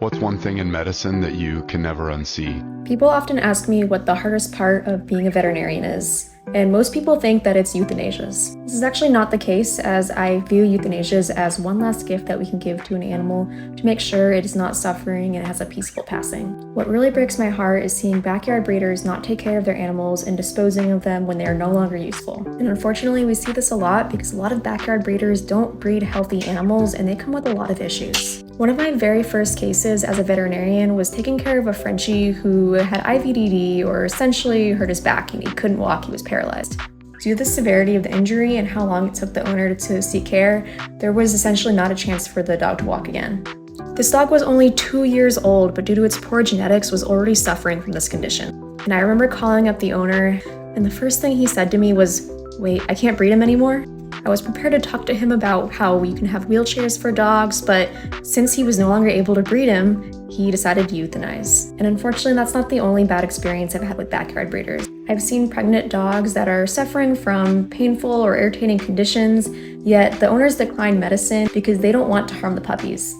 What's one thing in medicine that you can never unsee? People often ask me what the hardest part of being a veterinarian is, and most people think that it's euthanasias. This is actually not the case, as I view euthanasias as one last gift that we can give to an animal to make sure it is not suffering and has a peaceful passing. What really breaks my heart is seeing backyard breeders not take care of their animals and disposing of them when they are no longer useful. And unfortunately, we see this a lot because a lot of backyard breeders don't breed healthy animals and they come with a lot of issues. One of my very first cases as a veterinarian was taking care of a Frenchie who had IVDD, or essentially hurt his back and he couldn't walk, he was paralyzed. Due to the severity of the injury and how long it took the owner to seek care, there was essentially not a chance for the dog to walk again. This dog was only 2 years old, but due to its poor genetics was already suffering from this condition. And I remember calling up the owner, and the first thing he said to me was, "Wait, I can't breed him anymore?" I was prepared to talk to him about how we can have wheelchairs for dogs, but since he was no longer able to breed him, he decided to euthanize. And unfortunately, that's not the only bad experience I've had with backyard breeders. I've seen pregnant dogs that are suffering from painful or irritating conditions, yet the owners decline medicine because they don't want to harm the puppies.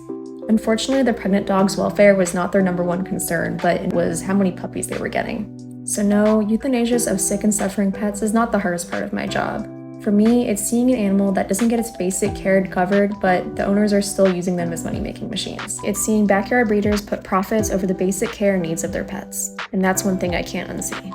Unfortunately, the pregnant dog's welfare was not their number one concern, but it was how many puppies they were getting. So no, euthanasias of sick and suffering pets is not the hardest part of my job. For me, it's seeing an animal that doesn't get its basic care covered, but the owners are still using them as money-making machines. It's seeing backyard breeders put profits over the basic care needs of their pets. And that's one thing I can't unsee.